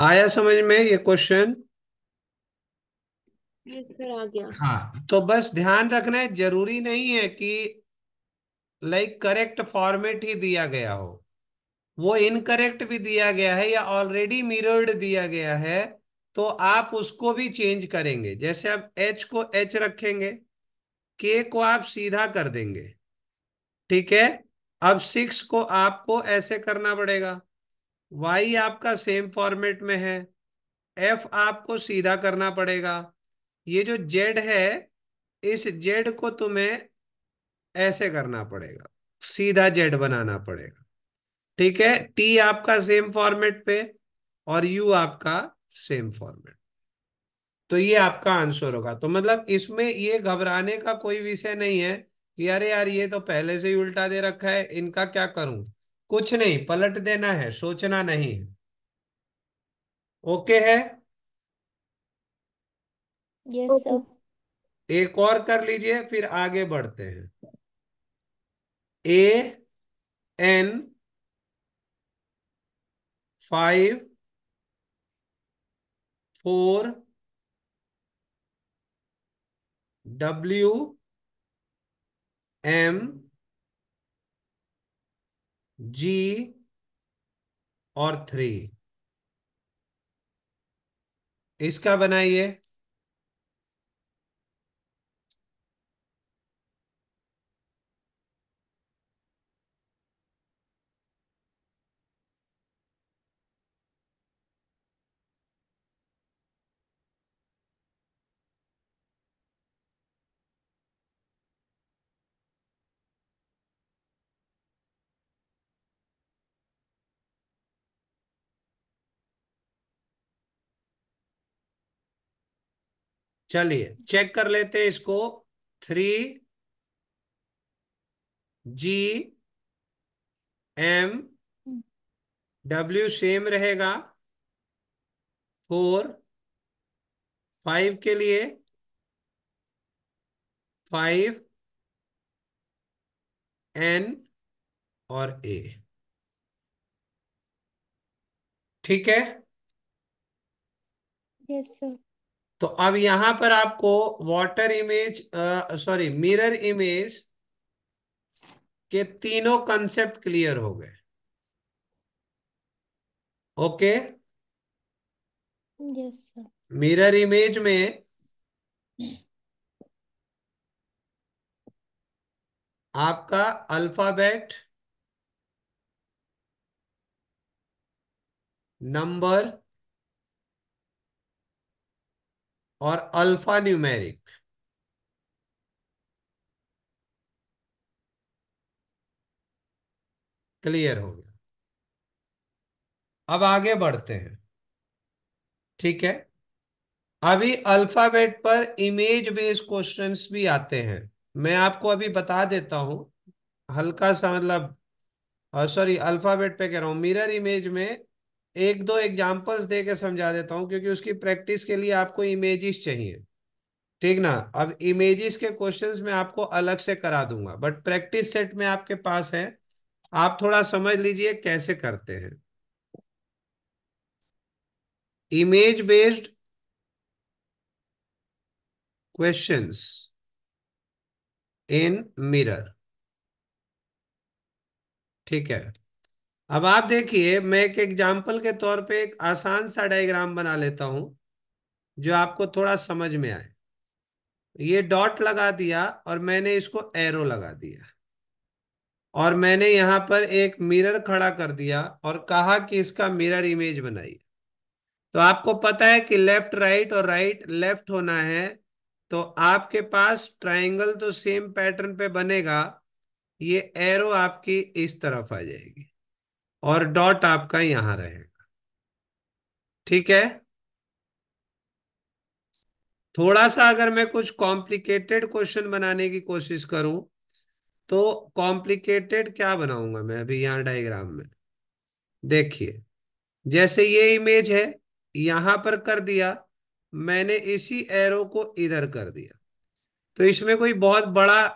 आया समझ में ये क्वेश्चन? ये सर आ गया। हाँ, तो बस ध्यान रखना है, जरूरी नहीं है कि लाइक करेक्ट फॉर्मेट ही दिया गया हो। वो इनकरेक्ट भी दिया गया है या ऑलरेडी मिरर्ड दिया गया है, तो आप उसको भी चेंज करेंगे। जैसे आप एच को एच रखेंगे, के को आप सीधा कर देंगे, ठीक है। अब सिक्स को आपको ऐसे करना पड़ेगा। वाई आपका सेम फॉर्मेट में है, एफ आपको सीधा करना पड़ेगा। ये जो जेड है, इस जेड को तुम्हें ऐसे करना पड़ेगा, सीधा जेड बनाना पड़ेगा, ठीक है। टी आपका सेम फॉर्मेट पे, और यू आपका सेम फॉर्मेट। तो ये आपका आंसर होगा। तो मतलब इसमें ये घबराने का कोई विषय नहीं है कि अरे यार ये तो पहले से ही उल्टा दे रखा है, इनका क्या करूं। कुछ नहीं, पलट देना है, सोचना नहीं है। ओके है। Yes sir. एक और कर लीजिए, फिर आगे बढ़ते हैं। AN 5 4 WM G और 3, इसका बनाइए। चलिए चेक कर लेते हैं इसको। 3GMW सेम रहेगा। 4 5 के लिए 5N और A, ठीक है। Yes sir. तो अब यहां पर आपको water image, sorry mirror image के तीनों कंसेप्ट क्लियर हो गए। Okay. Yes sir. Mirror image में आपका अल्फाबेट, नंबर और अल्फा न्यूमेरिक क्लियर हो गया। अब आगे बढ़ते हैं, ठीक है। अभी अल्फाबेट पर इमेज बेस्ड क्वेश्चंस भी आते हैं। मैं आपको अभी बता देता हूं, हल्का सा मतलब, सॉरी अल्फाबेट पे कह रहा हूँ, मिरर इमेज में एक दो एग्जांपल्स दे के समझा देता हूँ, क्योंकि उसकी प्रैक्टिस के लिए आपको इमेजेस चाहिए, ठीक ना। अब इमेजेस के क्वेश्चंस मैं आपको अलग से करा दूंगा, बट प्रैक्टिस सेट में आपके पास है। आप थोड़ा समझ लीजिए कैसे करते हैं। Image based questions in mirror, ठीक है। अब आप देखिए, मैं एक एग्जांपल के तौर पे एक आसान सा डायग्राम बना लेता हूं, जो आपको थोड़ा समझ में आए। ये डॉट लगा दिया और मैंने इसको एरो लगा दिया, और मैंने यहां पर एक मिरर खड़ा कर दिया और कहा कि इसका मिरर इमेज बनाइए। तो आपको पता है कि लेफ्ट राइट और राइट लेफ्ट होना है। तो आपके पास ट्रायंगल तो सेम पैटर्न पे बनेगा। ये एरो आपकी इस तरफ आ जाएगी और डॉट आपका यहां रहेगा, ठीक है। थोड़ा सा अगर मैं कुछ कॉम्प्लिकेटेड क्वेश्चन बनाने की कोशिश करूं, तो कॉम्प्लिकेटेड क्या बनाऊंगा मैं अभी यहां डायग्राम में। देखिए, जैसे ये इमेज है, यहां पर कर दिया, मैंने इसी एरो को इधर कर दिया। तो इसमें कोई बहुत बड़ा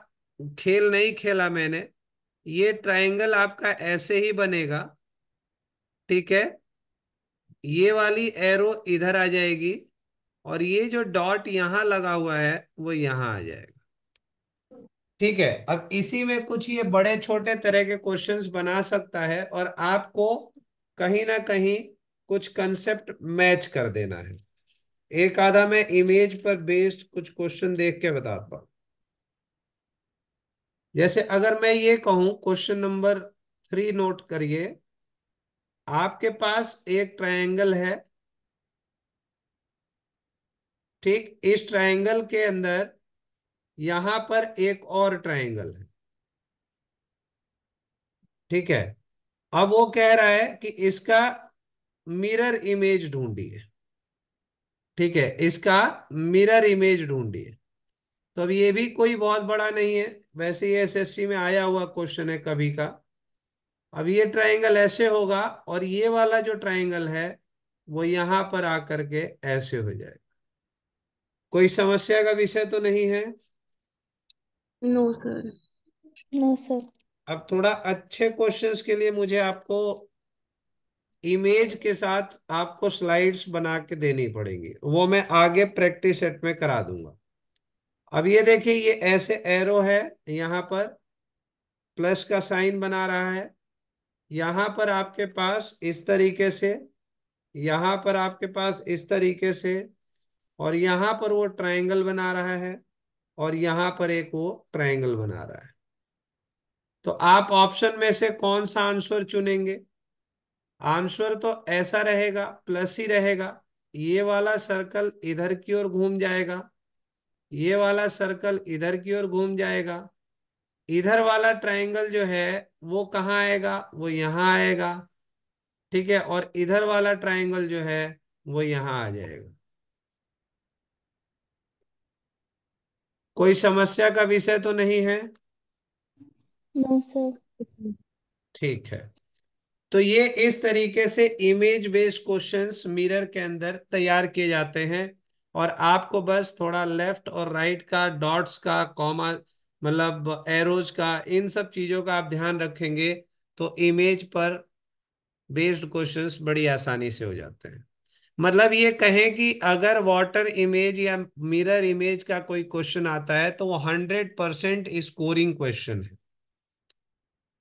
खेल नहीं खेला मैंने। ये ट्रायंगल आपका ऐसे ही बनेगा, ठीक है। ये वाली एरो इधर आ जाएगी, और ये जो डॉट यहां लगा हुआ है वो यहां आ जाएगा। ठीक है, अब इसी में कुछ ये बड़े छोटे तरह के क्वेश्चंस बना सकता है, और आपको कहीं ना कहीं कुछ कंसेप्ट मैच कर देना है। एक आधा मैं इमेज पर बेस्ड कुछ क्वेश्चन देख के बताता हूं। जैसे अगर मैं ये कहूं, क्वेश्चन नंबर 3 नोट करिए। आपके पास एक ट्रायंगल है, ठीक, इस ट्रायंगल के अंदर यहां पर एक और ट्रायंगल है। ठीक है, अब वो कह रहा है कि इसका मिरर इमेज ढूंढिए। ठीक है, इसका मिरर इमेज ढूंढिए। तो अब ये भी कोई बहुत बड़ा नहीं है, वैसे ये एसएससी में आया हुआ क्वेश्चन है कभी का। अब ये ट्रायंगल ऐसे होगा, और ये वाला जो ट्रायंगल है वो यहां पर आकर के ऐसे हो जाए। कोई समस्या का विषय तो नहीं है? No sir. No sir. अब थोड़ा अच्छे क्वेश्चंस के लिए मुझे आपको इमेज के साथ आपको स्लाइड्स बना के देनी पड़ेंगी, वो मैं आगे प्रैक्टिस सेट में करा दूंगा। अब ये देखिए, ये ऐसे एरो है, यहां पर प्लस का साइन बना रहा है, यहां पर आपके पास इस तरीके से, यहां पर आपके पास इस तरीके से, और यहां पर वो ट्रायंगल बना रहा है, और यहां पर एक वो ट्रायंगल बना रहा है। तो आप ऑप्शन में से कौन सा आंसर चुनेंगे? आंसर तो ऐसा रहेगा, प्लस ही रहेगा। ये वाला सर्कल इधर की ओर घूम जाएगा, ये वाला सर्कल इधर की ओर घूम जाएगा। इधर वाला ट्रायंगल जो है वो कहाँ आएगा? वो यहाँ आएगा। ठीक है, और इधर वाला ट्रायंगल जो है वो यहाँ आ जाएगा। कोई समस्या का विषय तो नहीं है? No sir. ठीक है, तो ये इस तरीके से इमेज बेस्ड क्वेश्चंस मिरर के अंदर तैयार किए जाते हैं। और आपको बस थोड़ा लेफ्ट और राइट का, डॉट्स का, कॉमा मतलब एरोज का, इन सब चीजों का आप ध्यान रखेंगे तो इमेज पर बेस्ड क्वेश्चंस बड़ी आसानी से हो जाते हैं। मतलब ये कहें कि अगर वाटर इमेज या मिरर इमेज का कोई क्वेश्चन आता है तो वो 100% स्कोरिंग क्वेश्चन है।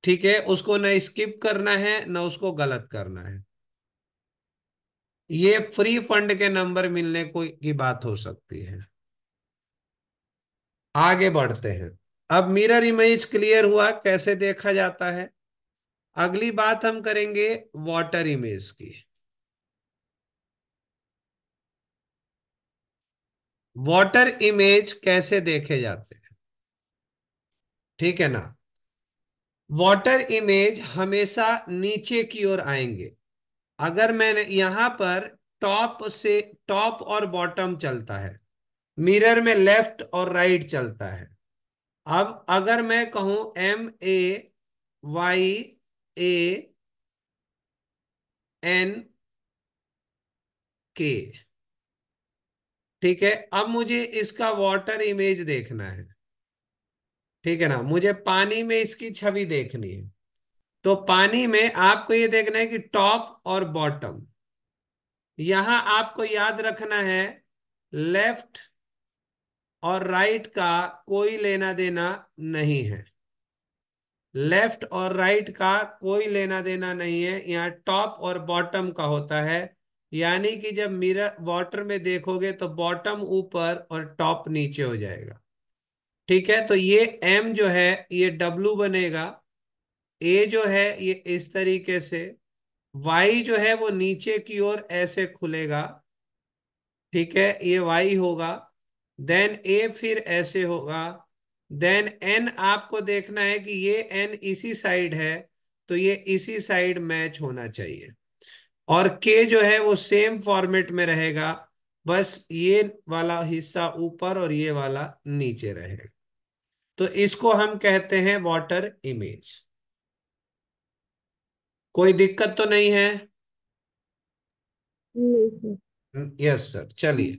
ठीक है, उसको न स्किप करना है न उसको गलत करना है। ये फ्री फंड के नंबर मिलने को की बात हो सकती है। आगे बढ़ते हैं। अब मिरर इमेज क्लियर हुआ कैसे देखा जाता है। अगली बात हम करेंगे वाटर इमेज की। वाटर इमेज कैसे देखे जाते हैं? ठीक है ना। वाटर इमेज हमेशा नीचे की ओर आएंगे। अगर मैंने यहां पर टॉप से, टॉप और बॉटम चलता है, मिरर में लेफ्ट और राइट चलता है। अब अगर मैं कहूं MAYANK, ठीक है, अब मुझे इसका वाटर इमेज देखना है। ठीक है ना, मुझे पानी में इसकी छवि देखनी है। तो पानी में आपको ये देखना है कि टॉप और बॉटम, यहां आपको याद रखना है लेफ्ट और राइट का कोई लेना देना नहीं है। लेफ्ट और राइट का कोई लेना देना नहीं है, यहाँ टॉप और बॉटम का होता है। यानी कि जब मिरर वाटर में देखोगे तो बॉटम ऊपर और टॉप नीचे हो जाएगा। ठीक है, तो ये एम जो है ये डब्लू बनेगा, ए जो है ये इस तरीके से, वाई जो है वो नीचे की ओर ऐसे खुलेगा। ठीक है, ये वाई होगा। देन ए फिर ऐसे होगा। देन एन आपको देखना है कि ये एन इसी साइड है, तो ये इसी साइड मैच होना चाहिए। और के जो है वो सेम फॉर्मेट में रहेगा, बस ये वाला हिस्सा ऊपर और ये वाला नीचे रहेगा। तो इसको हम कहते हैं वाटर इमेज। कोई दिक्कत तो नहीं है? नहीं सर। यस सर, चलिए।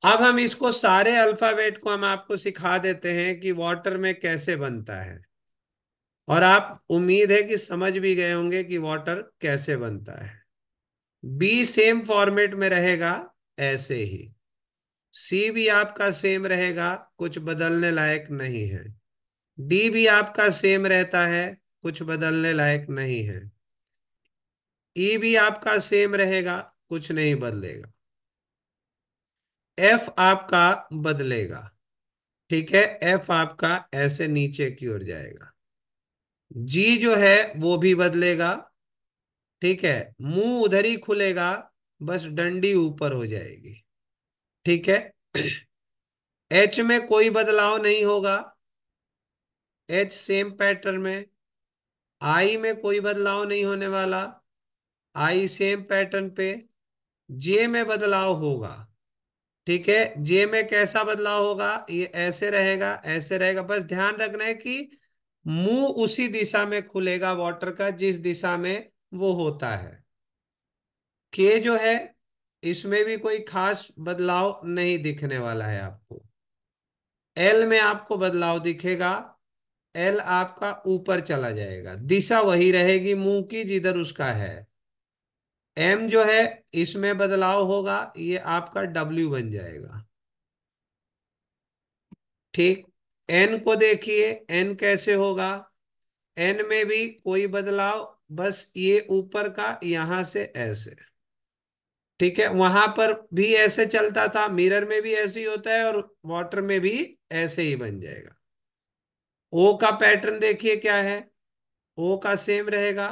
अब हम इसको सारे अल्फाबेट को हम आपको सिखा देते हैं कि वाटर में कैसे बनता है। और आप, उम्मीद है कि समझ भी गए होंगे कि वाटर कैसे बनता है। बी सेम फॉर्मेट में रहेगा ऐसे ही। सी भी आपका सेम रहेगा, कुछ बदलने लायक नहीं है। डी भी आपका सेम रहता है, कुछ बदलने लायक नहीं है। ई भी आपका सेम रहेगा, कुछ नहीं बदलेगा। एफ आपका बदलेगा। ठीक है, एफ आपका ऐसे नीचे की ओर जाएगा। जी जो है वो भी बदलेगा। ठीक है, मुंह उधर ही खुलेगा, बस डंडी ऊपर हो जाएगी। ठीक है। एच में कोई बदलाव नहीं होगा, एच सेम पैटर्न में। आई में कोई बदलाव नहीं होने वाला, आई सेम पैटर्न पे। जे में बदलाव होगा। ठीक है, जे में कैसा बदलाव होगा, ये ऐसे रहेगा, ऐसे रहेगा। बस ध्यान रखना है कि मुंह उसी दिशा में खुलेगा वाटर का जिस दिशा में वो होता है। के जो है इसमें भी कोई खास बदलाव नहीं दिखने वाला है आपको। एल में आपको बदलाव दिखेगा, एल आपका ऊपर चला जाएगा, दिशा वही रहेगी मुंह की जिधर उसका है। एम जो है इसमें बदलाव होगा, ये आपका डब्ल्यू बन जाएगा। ठीक। एन को देखिए, एन कैसे होगा। एन में भी कोई बदलाव, बस ये ऊपर का यहां से ऐसे। ठीक है, वहां पर भी ऐसे चलता था, मिरर में भी ऐसे ही होता है और वाटर में भी ऐसे ही बन जाएगा। ओ का पैटर्न देखिए क्या है, ओ का सेम रहेगा।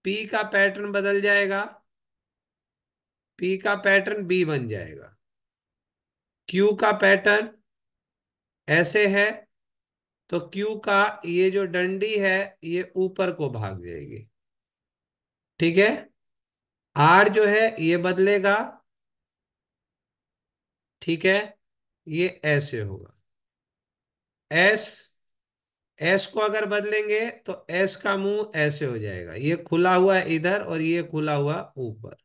पी का पैटर्न बदल जाएगा, पी का पैटर्न बी बन जाएगा। क्यू का पैटर्न ऐसे है, तो क्यू का ये जो डंडी है ये ऊपर को भाग जाएगी। ठीक है। आर जो है ये बदलेगा। ठीक है, ये ऐसे होगा। एस, एस को अगर बदलेंगे तो एस का मुंह ऐसे हो जाएगा, ये खुला हुआ है इधर और ये खुला हुआ ऊपर।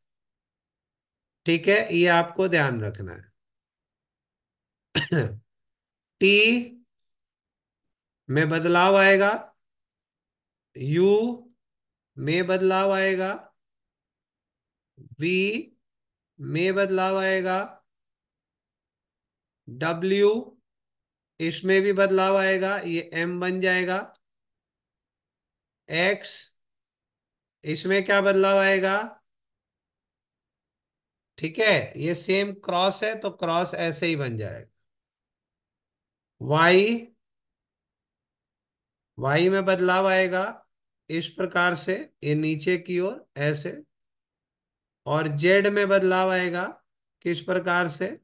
ठीक है, ये आपको ध्यान रखना है। टी में बदलाव आएगा, यू में बदलाव आएगा, वी में बदलाव आएगा, डब्ल्यू इसमें भी बदलाव आएगा, ये एम बन जाएगा। एक्स इसमें क्या बदलाव आएगा। ठीक है, ये सेम क्रॉस है तो क्रॉस ऐसे ही बन जाएगा। वाई, वाई में बदलाव आएगा इस प्रकार से, ये नीचे की ओर ऐसे। और जेड में बदलाव आएगा किस प्रकार से,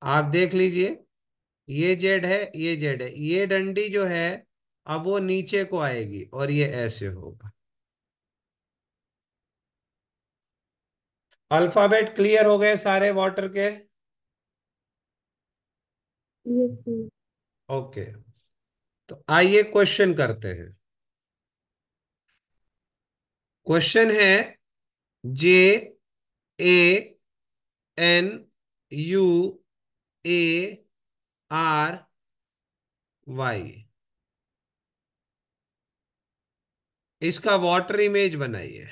आप देख लीजिए। ये जेड है, ये जेड है, ये डंडी जो है अब वो नीचे को आएगी और ये ऐसे होगा। अल्फाबेट क्लियर हो गए सारे वाटर के। Yes sir. ओके, तो आइए क्वेश्चन करते हैं। क्वेश्चन है J A N U A R Y, इसका वाटर इमेज बनाइए।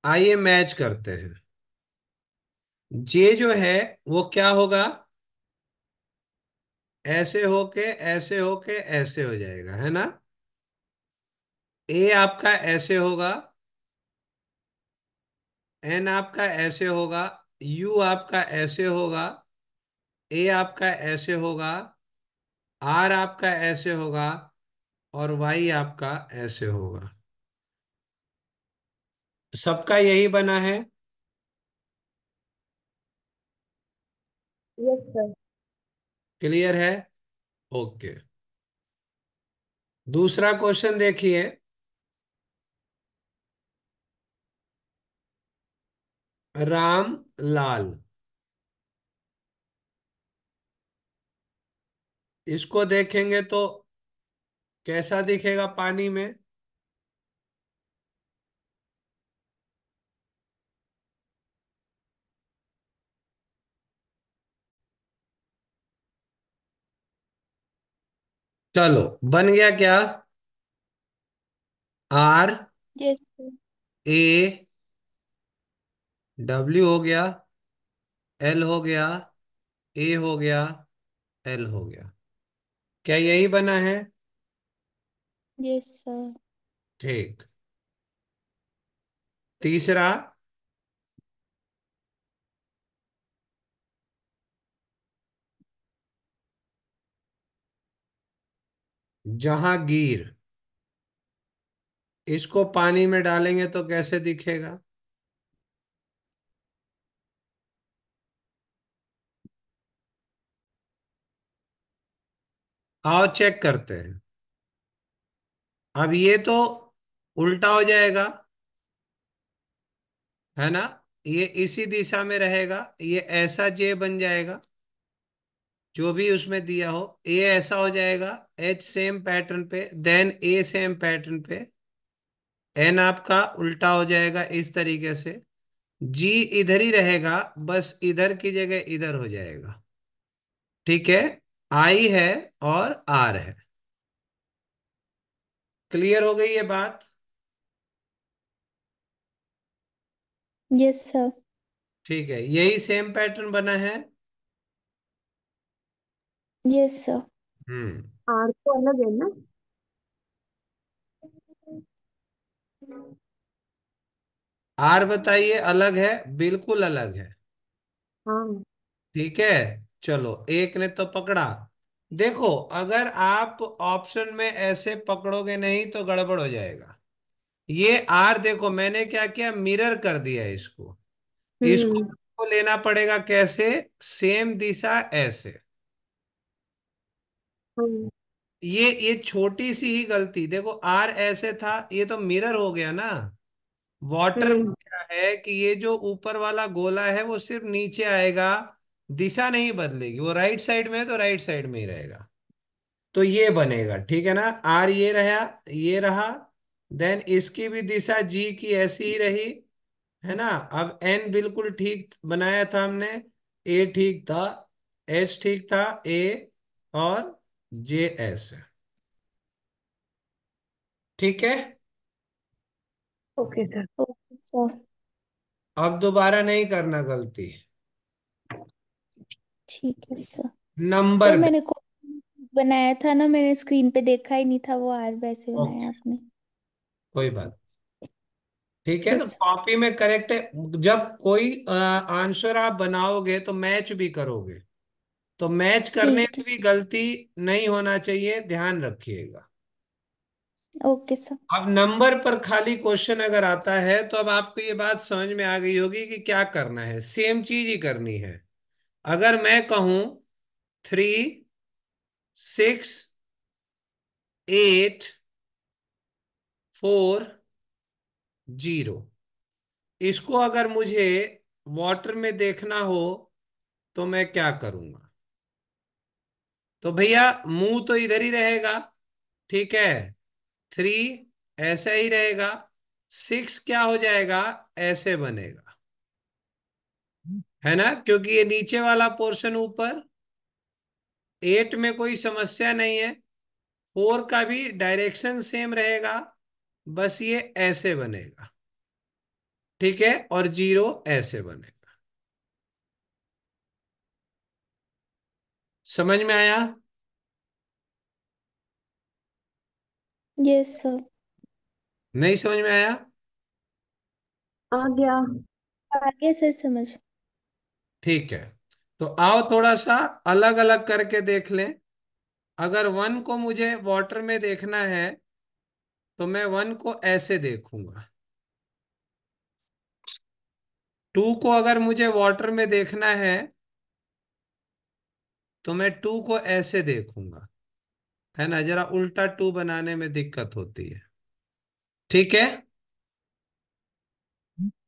आइए मैच करते हैं। जे जो है वो क्या होगा, ऐसे होके ऐसे हो जाएगा, है ना। ए आपका ऐसे होगा, एन आपका ऐसे होगा, यू आपका ऐसे होगा, ए आपका ऐसे होगा, आर आपका ऐसे होगा और वाई आपका ऐसे होगा। सबका यही बना है। Yes sir. क्लियर है। ओके, दूसरा क्वेश्चन देखिए। राम लाल, इसको देखेंगे तो कैसा दिखेगा पानी में। चलो, बन गया क्या? R, yes sir. A, W हो गया, एल हो गया, ए हो गया, एल हो गया। क्या यही बना है? Yes sir. ठीक। तीसरा, जहांगीर। इसको पानी में डालेंगे तो कैसे दिखेगा? आओ चेक करते हैं। अब ये तो उल्टा हो जाएगा, है ना? ये इसी दिशा में रहेगा, ये ऐसा जे बन जाएगा, जो भी उसमें दिया हो। ए ऐसा हो जाएगा, एच सेम पैटर्न पे, देन ए सेम पैटर्न पे, एन आपका उल्टा हो जाएगा इस तरीके से। जी इधर ही रहेगा, बस इधर की जगह इधर हो जाएगा। ठीक है। आई है और आर है। क्लियर हो गई ये बात? Yes sir. ठीक है, यही सेम पैटर्न बना है। Yes sir. हम्म। आर तो अलग है ना? आर बताइए, अलग है? बिल्कुल अलग है। हाँ। ठीक है। चलो, एक ने तो पकड़ा। देखो, अगर आप ऑप्शन में ऐसे पकड़ोगे नहीं तो गड़बड़ हो जाएगा। ये आर देखो, मैंने क्या किया, मिरर कर दिया इसको। इसको हम्म। को लेना पड़ेगा कैसे? सेम दिशा ऐसे। हाँ। ये छोटी सी ही गलती देखो, आर ऐसे था, ये तो मिरर हो गया ना। वाटर में हम्म। क्या है कि ये जो ऊपर वाला गोला है वो सिर्फ नीचे आएगा, दिशा नहीं बदलेगी। वो राइट साइड में है तो राइट साइड में ही रहेगा। तो ये बनेगा, ठीक है ना? आर ये रहा, ये रहा। देन इसकी भी दिशा जी की ऐसी ही रही, है ना? अब एन बिल्कुल ठीक बनाया था हमने, ए ठीक था, एच ठीक था, ए और जे एस। ठीक है। Okay sir. Okay sir. अब दोबारा नहीं करना गलती। ठीक है सर। सर नंबर पे। मैंने को बनाया था ना, मैंने स्क्रीन पे देखा ही नहीं था वो आर वैसे बनाया ओके, आपने। कोई बात। ठीक है, तो यस सर। कॉपी में करेक्ट है। जब कोई आंसर आप बनाओगे तो मैच भी करोगे, तो मैच करने ठीक में है। भी गलती नहीं होना चाहिए, ध्यान रखिएगा। Okay sir. अब नंबर पर खाली क्वेश्चन अगर आता है तो अब आपको ये बात समझ में आ गई होगी कि क्या करना है। सेम चीज ही करनी है। अगर मैं कहूं 3, 6, 8, 4, 0, इसको अगर मुझे वाटर में देखना हो तो मैं क्या करूंगा? तो भैया, मुंह तो इधर ही रहेगा, ठीक है। 3 ऐसा ही रहेगा, 6 क्या हो जाएगा, ऐसे बनेगा, है ना? क्योंकि ये नीचे वाला पोर्शन ऊपर। 8 में कोई समस्या नहीं है, 4 का भी डायरेक्शन सेम रहेगा, बस ये ऐसे बनेगा। ठीक है, और 0 ऐसे बनेगा। समझ में आया? Yes sir. नहीं समझ में आया? आ गया। आ गया सर समझ। ठीक है, तो आओ थोड़ा सा अलग अलग करके देख लें। अगर 1 को मुझे वाटर में देखना है तो मैं 1 को ऐसे देखूंगा। 2 को अगर मुझे वाटर में देखना है तो मैं 2 को ऐसे देखूंगा, है ना? जरा उल्टा 2 बनाने में दिक्कत होती है। ठीक है।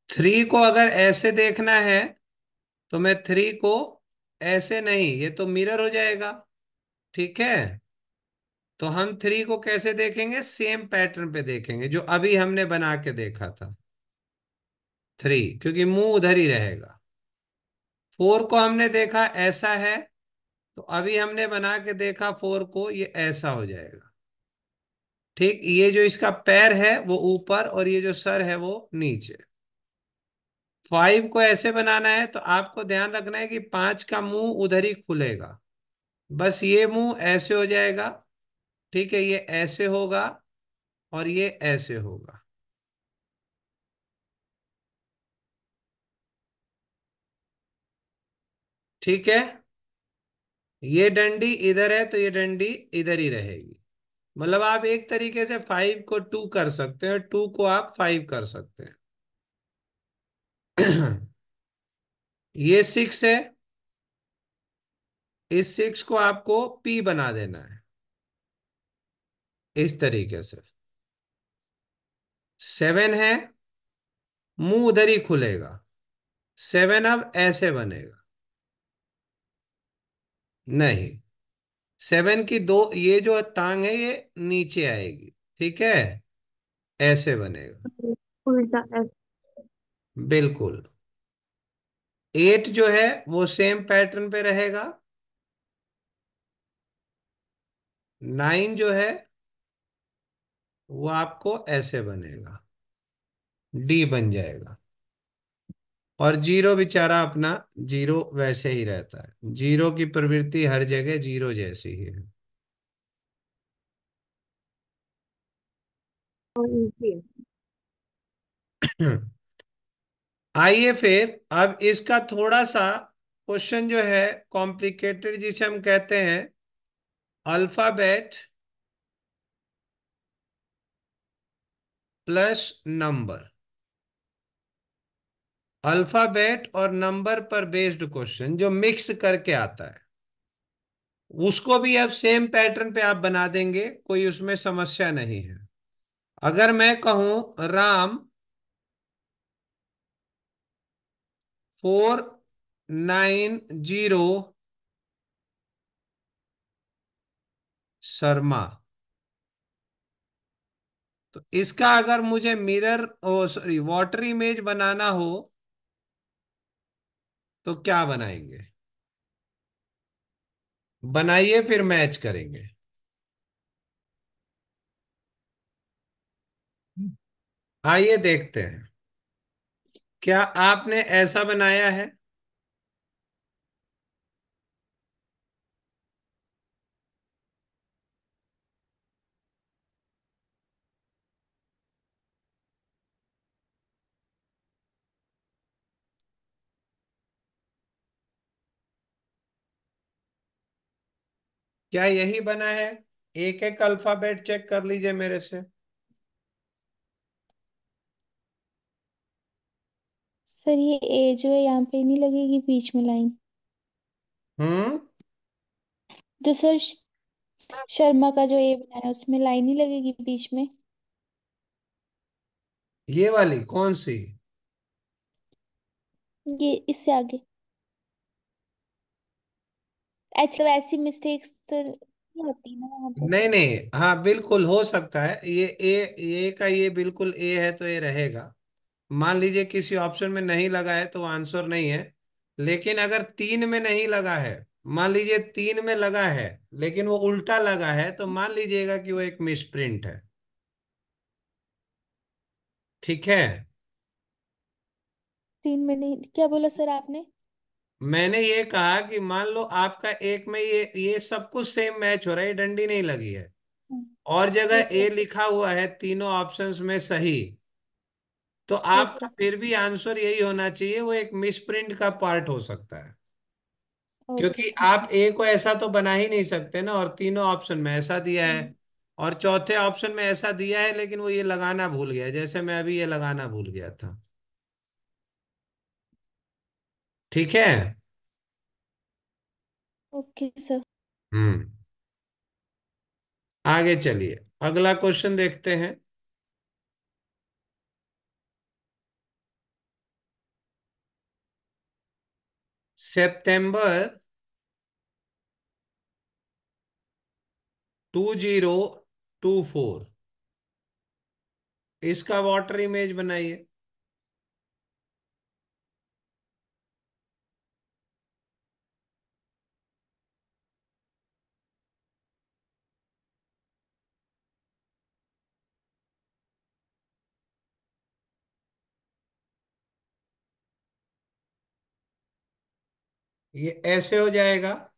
3 को अगर ऐसे देखना है तो मैं 3 को ऐसे नहीं, ये तो मिरर हो जाएगा। ठीक है, तो हम 3 को कैसे देखेंगे? सेम पैटर्न पे देखेंगे जो अभी हमने बना के देखा था। 3, क्योंकि मुंह उधर ही रहेगा। 4 को हमने देखा ऐसा है, तो अभी हमने बना के देखा 4 को, ये ऐसा हो जाएगा। ठीक, ये जो इसका पैर है वो ऊपर और ये जो सर है वो नीचे। 5 को ऐसे बनाना है तो आपको ध्यान रखना है कि 5 का मुंह उधर ही खुलेगा, बस ये मुंह ऐसे हो जाएगा। ठीक है, ये ऐसे होगा और ये ऐसे होगा। ठीक है, ये डंडी इधर है तो ये डंडी इधर ही रहेगी। मतलब आप एक तरीके से 5 को 2 कर सकते हैं, 2 को आप 5 कर सकते हैं। ये 6 है, इस 6 को आपको P बना देना है इस तरीके से। 7 है, मुंह उधर ही खुलेगा, 7 अब ऐसे बनेगा। नहीं, 7 की दो ये जो टांग है ये नीचे आएगी। ठीक है, ऐसे बनेगा। उल्टा ऐसे। बिल्कुल। 8 जो है वो सेम पैटर्न पे रहेगा। 9 जो है वो आपको ऐसे बनेगा, डी बन जाएगा। और जीरो बेचारा अपना जीरो वैसे ही रहता है, जीरो की प्रवृत्ति हर जगह जीरो जैसी ही है। और इजी है। आइए फिर अब इसका थोड़ा सा क्वेश्चन जो है कॉम्प्लिकेटेड, जिसे हम कहते हैं अल्फाबेट प्लस नंबर। अल्फाबेट और नंबर पर बेस्ड क्वेश्चन जो मिक्स करके आता है, उसको भी अब सेम पैटर्न पे आप बना देंगे, कोई उसमें समस्या नहीं है। अगर मैं कहूं राम 490 शर्मा, तो इसका अगर मुझे मिरर ओ सॉरी वाटर इमेज बनाना हो तो क्या बनाएंगे? बनाइए फिर मैच करेंगे। आइए देखते हैं, क्या आपने ऐसा बनाया है? क्या यही बना है? एक एक अल्फाबेट चेक कर लीजिए मेरे से। सर ये ए जो है यहाँ पे नहीं लगेगी बीच में लाइन? हम्म। जो सर शर्मा का जो ए बनाया है उसमें लाइन नहीं लगेगी बीच में? ये वाली कौन सी? ये इससे आगे अच्छा, वैसी मिस्टेक्स तो नहीं होती ना वहां पे? नहीं नहीं, हाँ बिल्कुल हो सकता है। ये का ये बिल्कुल ए है तो ये रहेगा। मान लीजिए किसी ऑप्शन में नहीं लगा है तो आंसर नहीं है। लेकिन अगर 3 में नहीं लगा है, मान लीजिए 3 में लगा है लेकिन वो उल्टा लगा है, तो मान लीजिएगा कि वो एक मिसप्रिंट है। ठीक है। 3 में नहीं, क्या बोला सर आपने? मैंने ये कहा कि मान लो आपका एक में ये सब कुछ सेम मैच हो रहा है, ये डंडी नहीं लगी है, और जगह यस ए सर। लिखा हुआ है तीनों ऑप्शंस में सही, तो यस आपका सर। फिर भी आंसर यही होना चाहिए, वो एक मिसप्रिंट का पार्ट हो सकता है। ओके क्योंकि सर। आप ए को ऐसा तो बना ही नहीं सकते ना, और तीनों ऑप्शन में ऐसा दिया है और चौथे ऑप्शन में ऐसा दिया है, लेकिन वो ये लगाना भूल गया, जैसे मैं अभी ये लगाना भूल गया था। ठीक है। Okay sir. हम्म। आगे चलिए, अगला क्वेश्चन देखते हैं। सितंबर 2024, इसका वाटर इमेज बनाइए। ये ऐसे हो जाएगा,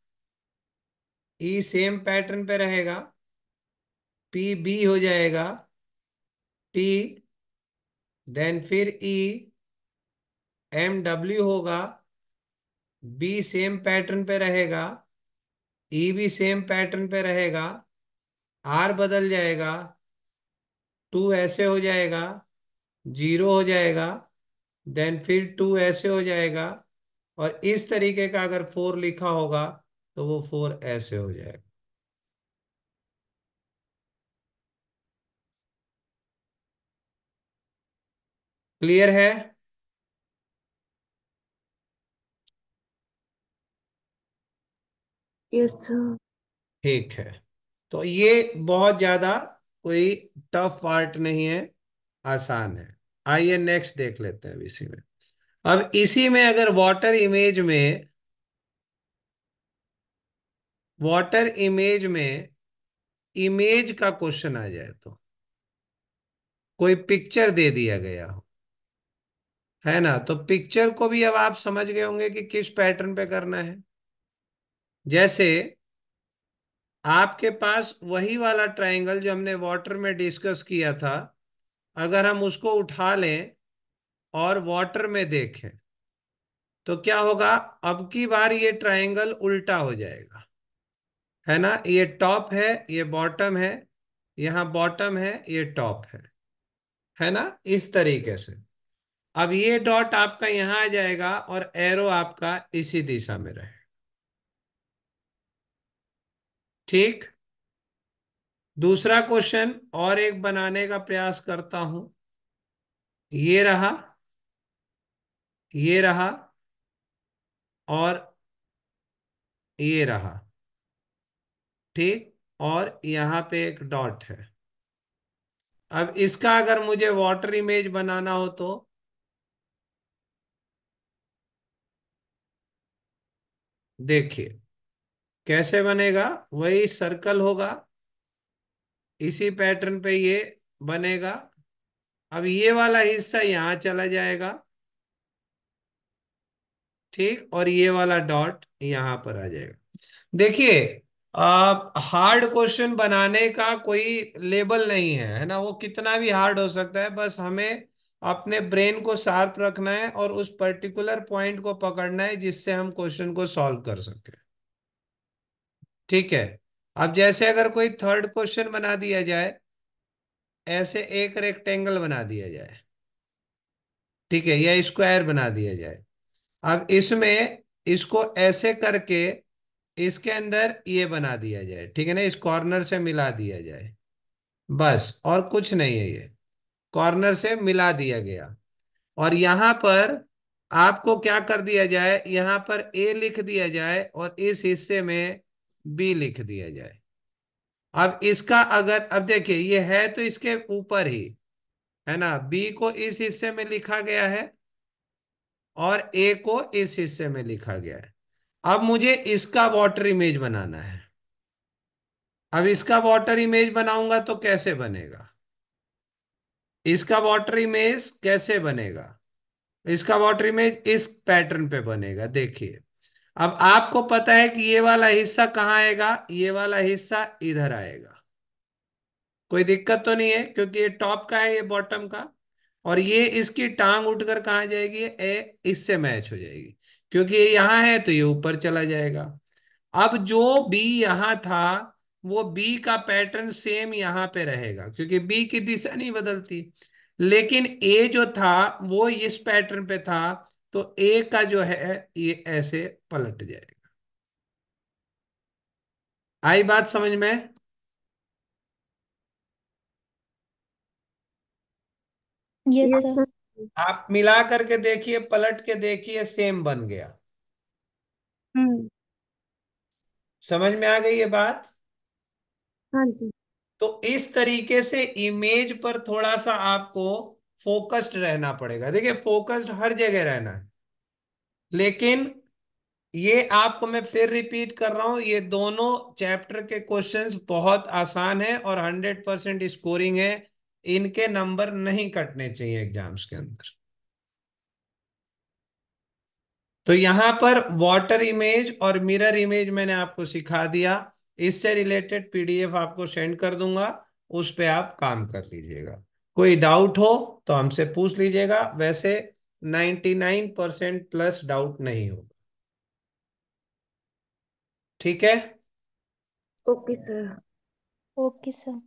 ई सेम पैटर्न पे रहेगा, पी बी हो जाएगा, टी, देन फिर ई, एम डब्ल्यू होगा, बी सेम पैटर्न पे रहेगा, ई भी सेम पैटर्न पे रहेगा, आर बदल जाएगा, टू ऐसे हो जाएगा, जीरो हो जाएगा, देन फिर टू ऐसे हो जाएगा, और इस तरीके का अगर फोर लिखा होगा तो वो फोर ऐसे हो जाएगा। क्लियर है? Yes sir. ठीक है। तो ये बहुत ज्यादा कोई टफ पार्ट नहीं है, आसान है। आइए नेक्स्ट देख लेते हैं अब इसी में। अब इसी में अगर वाटर इमेज में इमेज का क्वेश्चन आ जाए, तो कोई पिक्चर दे दिया गया हो, है ना, तो पिक्चर को भी अब आप समझ गए होंगे कि किस पैटर्न पे करना है। जैसे आपके पास वही वाला ट्रायंगल जो हमने वाटर में डिस्कस किया था, अगर हम उसको उठा लें और वाटर में देखें तो क्या होगा? अब की बार ये ट्रायंगल उल्टा हो जाएगा, है ना। ये टॉप है, ये बॉटम है, यहाँ बॉटम है, ये टॉप है ना, इस तरीके से। अब ये डॉट आपका यहां आ जाएगा और एरो आपका इसी दिशा में रहे। ठीक। दूसरा क्वेश्चन और एक बनाने का प्रयास करता हूं। ये रहा, ये रहा, और ये रहा। ठीक। और यहां पे एक डॉट है। अब इसका अगर मुझे वाटर इमेज बनाना हो तो देखिए कैसे बनेगा। वही सर्कल होगा, इसी पैटर्न पे ये बनेगा। अब ये वाला हिस्सा यहां चला जाएगा, ठीक, और ये वाला डॉट यहां पर आ जाएगा। देखिए, आप हार्ड क्वेश्चन बनाने का कोई लेबल नहीं है ना, वो कितना भी हार्ड हो सकता है, बस हमें अपने ब्रेन को शार्प रखना है और उस पर्टिकुलर पॉइंट को पकड़ना है जिससे हम क्वेश्चन को सॉल्व कर सके। ठीक है। अब जैसे अगर कोई थर्ड क्वेश्चन बना दिया जाए, ऐसे एक रेक्टेंगल बना दिया जाए, ठीक है, या स्क्वायर बना दिया जाए। अब इसमें इसको ऐसे करके इसके अंदर ये बना दिया जाए, ठीक है ना, इस कॉर्नर से मिला दिया जाए, बस और कुछ नहीं है। ये कॉर्नर से मिला दिया गया, और यहां पर आपको क्या कर दिया जाए, यहां पर ए लिख दिया जाए और इस हिस्से में बी लिख दिया जाए। अब इसका अगर, अब देखिए ये है तो इसके ऊपर ही, है ना, बी को इस हिस्से में लिखा गया है और ए को इस हिस्से में लिखा गया है। अब मुझे इसका वाटर इमेज बनाना है। अब इसका वाटर इमेज बनाऊंगा तो कैसे बनेगा? इसका वाटर इमेज कैसे बनेगा? इसका वाटर इमेज इस पैटर्न पे बनेगा, देखिए। अब आपको पता है कि ये वाला हिस्सा कहाँ आएगा, ये वाला हिस्सा इधर आएगा। कोई दिक्कत तो नहीं है, क्योंकि ये टॉप का है, ये बॉटम का, और ये इसकी टांग उठकर कहाँ जाएगी, ए इससे मैच हो जाएगी, क्योंकि ये यहां है तो ये ऊपर चला जाएगा। अब जो बी यहां था, वो बी का पैटर्न सेम यहां पे रहेगा, क्योंकि बी की दिशा नहीं बदलती। लेकिन ए जो था वो इस पैटर्न पे था, तो ए का जो है ये ऐसे पलट जाएगा। आई बात समझ में? Yes yes sir. सर। आप मिला करके देखिए, पलट के देखिए, सेम बन गया। हम्म। समझ में आ गई ये बात? हाँ जी। तो इस तरीके से इमेज पर थोड़ा सा आपको फोकस्ड रहना पड़ेगा। देखिए, फोकस्ड हर जगह रहना है, लेकिन ये आपको मैं फिर रिपीट कर रहा हूं, ये दोनों चैप्टर के क्वेश्चंस बहुत आसान है और 100% स्कोरिंग है। इनके नंबर नहीं कटने चाहिए एग्जाम्स के अंदर। तो यहां पर वाटर इमेज और मिरर इमेज मैंने आपको सिखा दिया। इससे रिलेटेड पीडीएफ आपको सेंड कर दूंगा, उस पे आप काम कर लीजिएगा। कोई डाउट हो तो हमसे पूछ लीजिएगा, वैसे 99% प्लस डाउट नहीं होगा। ठीक है। Okay sir. Okay sir.